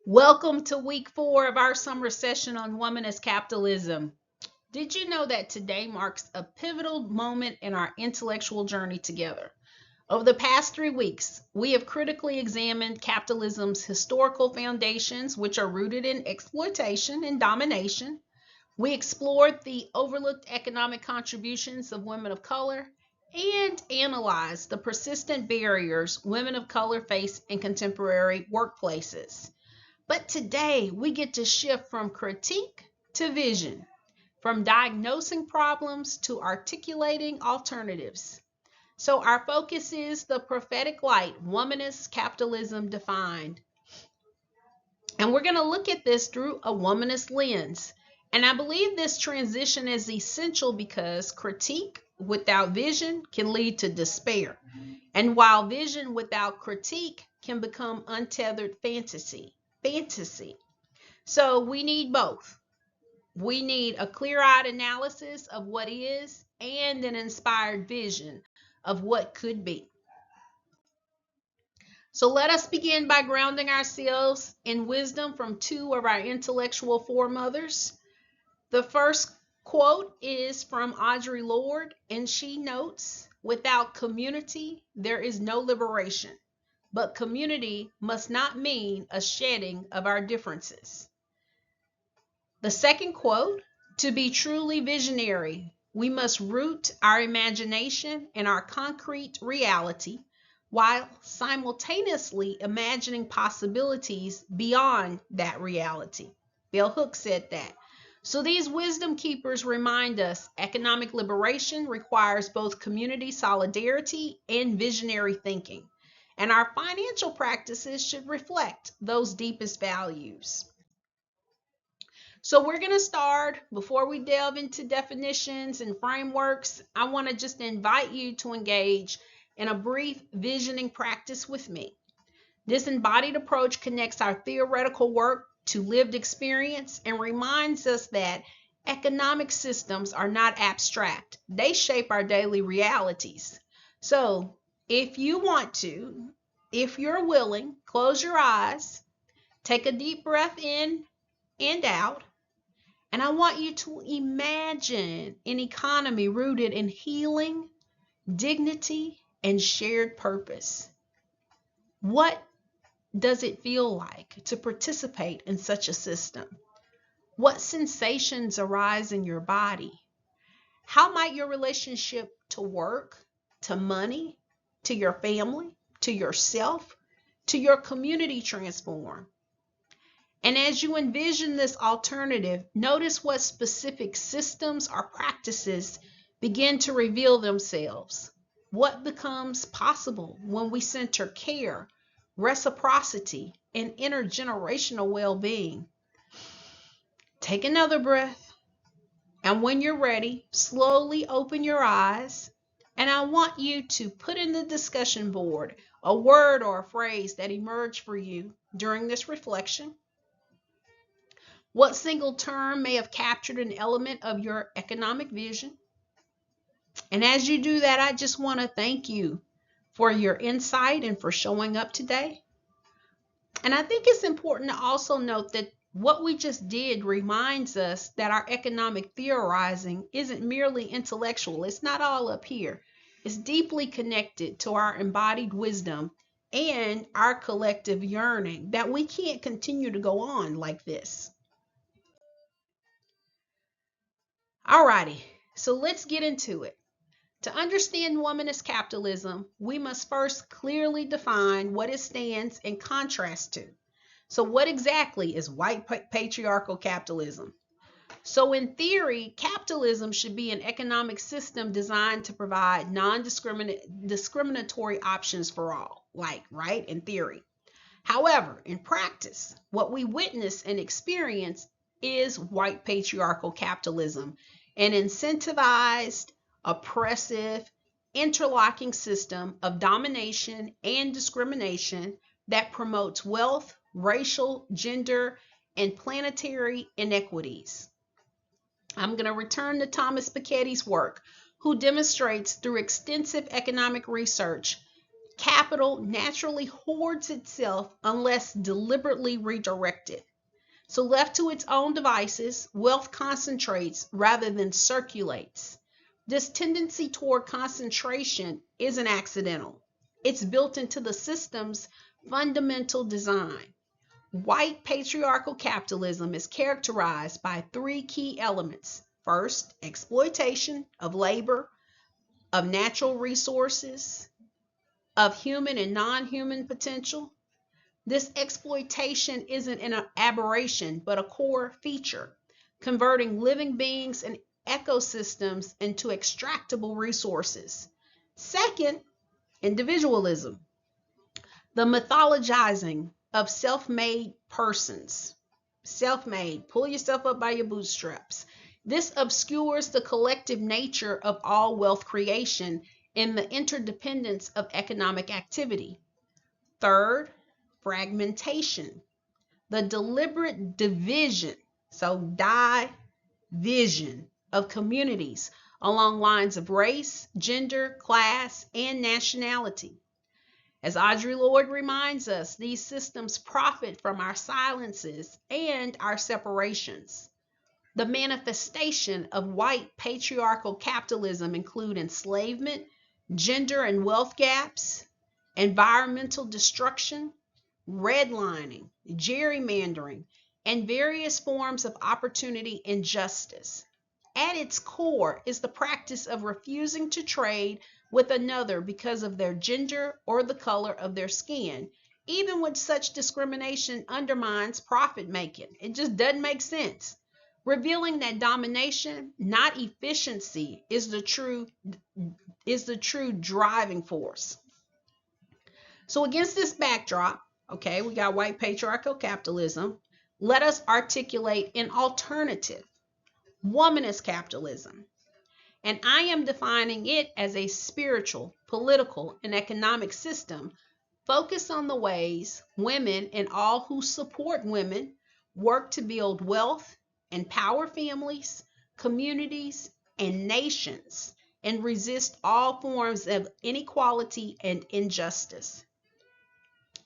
Welcome to week 4 of our summer session on Womanist Capitalism. Did you know that today marks a pivotal moment in our intellectual journey together? Over the past 3 weeks, we have critically examined capitalism's historical foundations, which are rooted in exploitation and domination. We explored the overlooked economic contributions of women of color and analyzed the persistent barriers women of color face in contemporary workplaces. But today we get to shift from critique to vision, from diagnosing problems to articulating alternatives. So our focus is the prophetic light, womanist capitalism defined. And we're going to look at this through a womanist lens. And I believe this transition is essential because critique without vision can lead to despair. And while vision without critique can become untethered fantasy. So we need both. We need a clear-eyed analysis of what is and an inspired vision of what could be. So let us begin by grounding ourselves in wisdom from two of our intellectual foremothers. The first quote is from Audre Lorde, and she notes, "Without community, there is no liberation. But community must not mean a shedding of our differences." The second quote, "To be truly visionary, we must root our imagination in our concrete reality while simultaneously imagining possibilities beyond that reality." Bell Hooks said that. So these wisdom keepers remind us economic liberation requires both community solidarity and visionary thinking. And our financial practices should reflect those deepest values. So we're going to start, before we delve into definitions and frameworks, I want to just invite you to engage in a brief visioning practice with me. This embodied approach connects our theoretical work to lived experience and reminds us that economic systems are not abstract. They shape our daily realities. So if you're willing, close your eyes, take a deep breath in and out, and I want you to imagine an economy rooted in healing, dignity, and shared purpose. What does it feel like to participate in such a system? What sensations arise in your body? How might your relationship to work, to money, to your family, to yourself, to your community transform? And as you envision this alternative, notice what specific systems or practices begin to reveal themselves. What becomes possible when we center care, reciprocity, and intergenerational well-being? Take another breath, and when you're ready, slowly open your eyes, and I want you to put in the discussion board a word or a phrase that emerged for you during this reflection. What single term may have captured an element of your economic vision? And as you do that, I just want to thank you for your insight and for showing up today. And I think it's important to also note that what we just did reminds us that our economic theorizing isn't merely intellectual. It's not all up here. It's deeply connected to our embodied wisdom and our collective yearning that we can't continue to go on like this. Alrighty, so let's get into it. To understand womanist capitalism, we must first clearly define what it stands in contrast to. So what exactly is white patriarchal capitalism? So in theory, capitalism should be an economic system designed to provide non-discriminatory options for all, right, in theory. However, in practice, what we witness and experience is white patriarchal capitalism, an incentivized, oppressive, interlocking system of domination and discrimination that promotes wealth, racial, gender, and planetary inequities. I'm going to return to Thomas Piketty's work, who demonstrates through extensive economic research Capital naturally hoards itself unless deliberately redirected. So left to its own devices, wealth concentrates rather than circulates. This tendency toward concentration isn't accidental. It's built into the system's fundamental design. White patriarchal capitalism is characterized by three key elements. First, exploitation of labor, of natural resources, of human and non-human potential. This exploitation isn't an aberration, but a core feature, converting living beings and ecosystems into extractable resources. Second, individualism, the mythologizing of self-made persons. Self-made, pull yourself up by your bootstraps. This obscures the collective nature of all wealth creation and the interdependence of economic activity. Third, fragmentation, the deliberate division, so division of communities along lines of race, gender, class, and nationality. As Audre Lorde reminds us, these systems profit from our silences and our separations. The manifestation of white patriarchal capitalism include enslavement, gender and wealth gaps, environmental destruction, redlining, gerrymandering, and various forms of opportunity injustice. At its core is the practice of refusing to trade with another because of their gender or the color of their skin, even when such discrimination undermines profit making. It just doesn't make sense. Revealing that domination, not efficiency, is the true driving force. So against this backdrop, okay, we got white patriarchal capitalism. Let us articulate an alternative, womanist capitalism. And I am defining it as a spiritual, political, and economic system focused on the ways women and all who support women work to build wealth, empower families, communities, and nations, and resist all forms of inequality and injustice.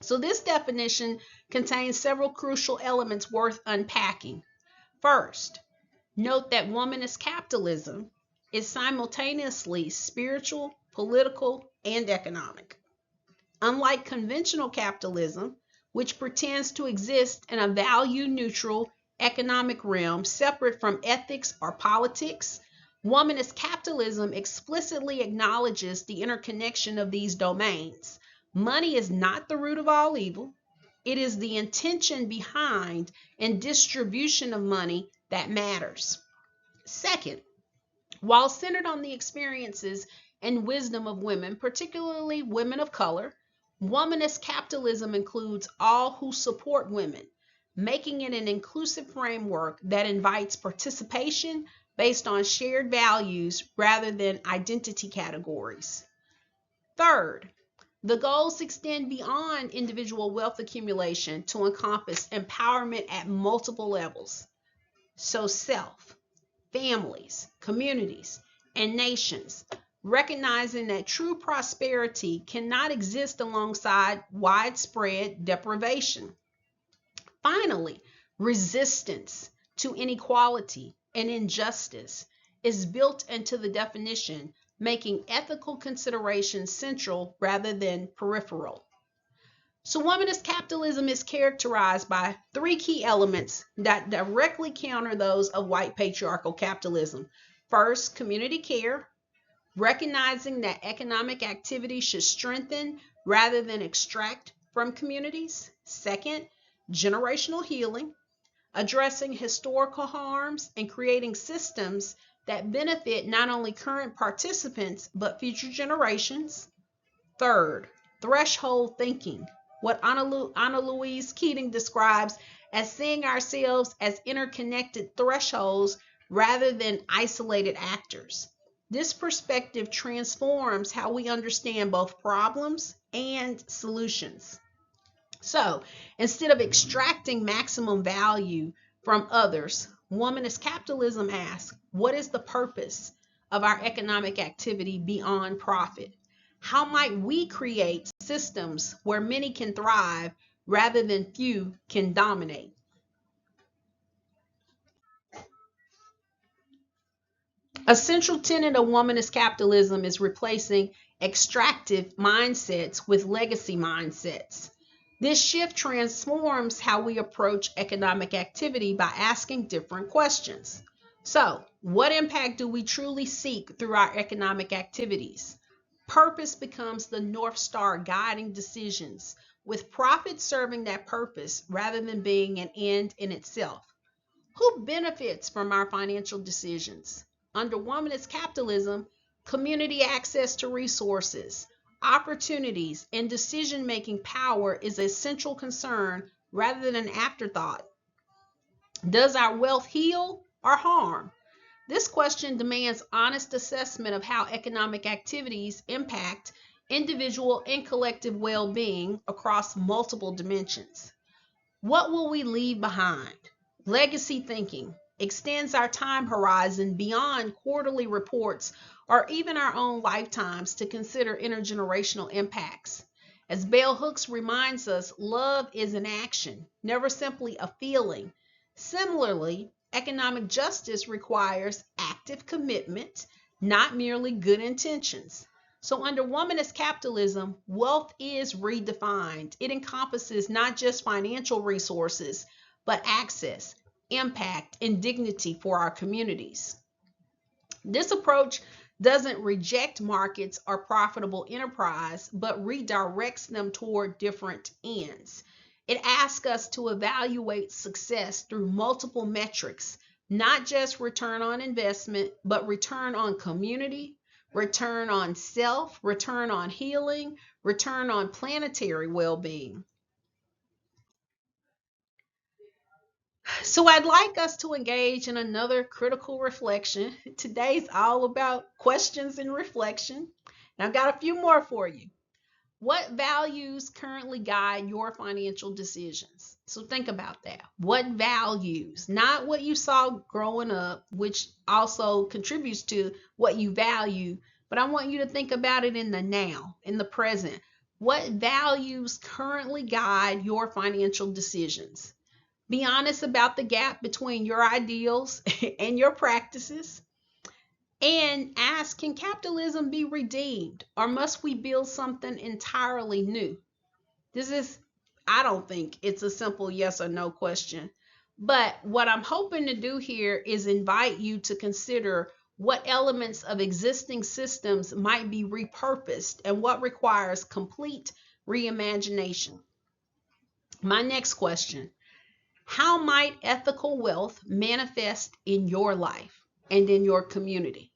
So this definition contains several crucial elements worth unpacking. First, note that womanist capitalism is simultaneously spiritual, political, and economic. Unlike conventional capitalism, which pretends to exist in a value-neutral economic realm separate from ethics or politics, womanist capitalism explicitly acknowledges the interconnection of these domains. Money is not the root of all evil. It is the intention behind and distribution of money that matters. Second, while centered on the experiences and wisdom of women, particularly women of color, womanist capitalism includes all who support women, making it an inclusive framework that invites participation based on shared values rather than identity categories. Third, the goals extend beyond individual wealth accumulation to encompass empowerment at multiple levels. So self, families, communities, and nations, recognizing that true prosperity cannot exist alongside widespread deprivation. Finally, resistance to inequality and injustice is built into the definition, making ethical considerations central rather than peripheral. So womanist capitalism is characterized by three key elements that directly counter those of white patriarchal capitalism. First, community care, recognizing that economic activity should strengthen rather than extract from communities. Second, generational healing, addressing historical harms and creating systems that benefit not only current participants but future generations. Third, threshold thinking, what Anna Louise Keating describes as seeing ourselves as interconnected thresholds rather than isolated actors. This perspective transforms how we understand both problems and solutions. So instead of extracting maximum value from others, womanist capitalism asks, what is the purpose of our economic activity beyond profit? How might we create systems where many can thrive rather than few can dominate. A central tenet of womanist capitalism is replacing extractive mindsets with legacy mindsets. This shift transforms how we approach economic activity by asking different questions. So, what impact do we truly seek through our economic activities? Purpose becomes the North Star guiding decisions, with profit serving that purpose rather than being an end in itself. Who benefits from our financial decisions? Under womanist capitalism, community access to resources, opportunities, and decision making power is a central concern rather than an afterthought. Does our wealth heal or harm? This question demands honest assessment of how economic activities impact individual and collective well being across multiple dimensions. What will we leave behind? Legacy thinking extends our time horizon beyond quarterly reports or even our own lifetimes to consider intergenerational impacts. As Bell Hooks reminds us, love is an action, never simply a feeling. Similarly, economic justice requires active commitment, not merely good intentions. So, under womanist capitalism, wealth is redefined. It encompasses not just financial resources, but access, impact, and dignity for our communities. This approach doesn't reject markets or profitable enterprise, but redirects them toward different ends. It asks us to evaluate success through multiple metrics, not just return on investment, but return on community, return on self, return on healing, return on planetary well being. So, I'd like us to engage in another critical reflection. Today's all about questions and reflection. And I've got a few more for you. What values currently guide your financial decisions? So, think about that. What values, not what you saw growing up, which also contributes to what you value, but I want you to think about it in the now, in the present. What values currently guide your financial decisions? Be honest about the gap between your ideals and your practices. And ask, can capitalism be redeemed or must we build something entirely new? I don't think it's a simple yes or no question. But what I'm hoping to do here is invite you to consider what elements of existing systems might be repurposed and what requires complete reimagination. My next question: how might ethical wealth manifest in your life and in your community?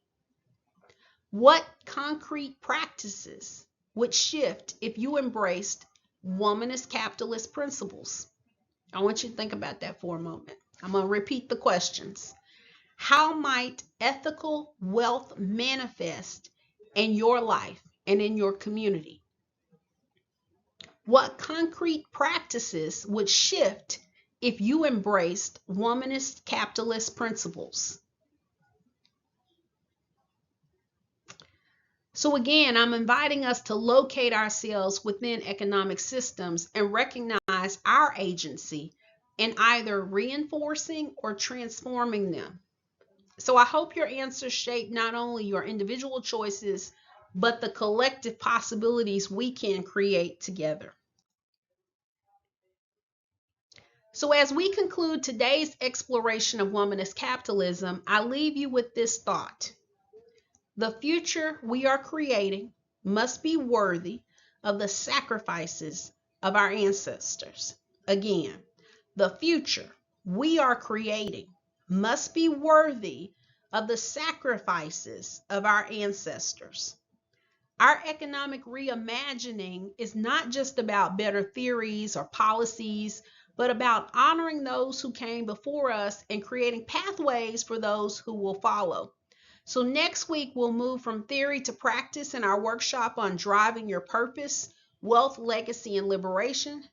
What concrete practices would shift if you embraced womanist capitalist principles? I want you to think about that for a moment. I'm going to repeat the questions. How might ethical wealth manifest in your life and in your community? What concrete practices would shift if you embraced womanist capitalist principles? So again, I'm inviting us to locate ourselves within economic systems and recognize our agency in either reinforcing or transforming them. So I hope your answers shape not only your individual choices, but the collective possibilities we can create together. So as we conclude today's exploration of womanist capitalism, I leave you with this thought. The future we are creating must be worthy of the sacrifices of our ancestors. Again, the future we are creating must be worthy of the sacrifices of our ancestors. Our economic reimagining is not just about better theories or policies, but about honoring those who came before us and creating pathways for those who will follow. So next week, we'll move from theory to practice in our workshop on driving your purpose, wealth, legacy, and liberation.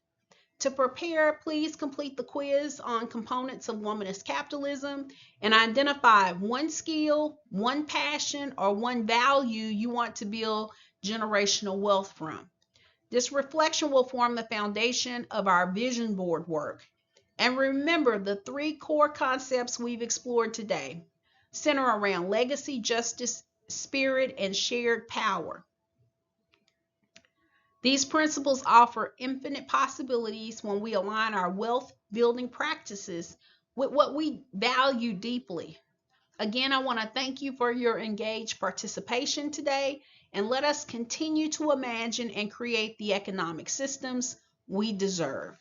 To prepare, please complete the quiz on components of womanist capitalism and identify one skill, one passion, or one value you want to build generational wealth from. This reflection will form the foundation of our vision board work. And remember, the three core concepts we've explored today center around legacy, justice, spirit, and shared power. These principles offer infinite possibilities when we align our wealth building practices with what we value deeply. Again, I want to thank you for your engaged participation today, and let us continue to imagine and create the economic systems we deserve.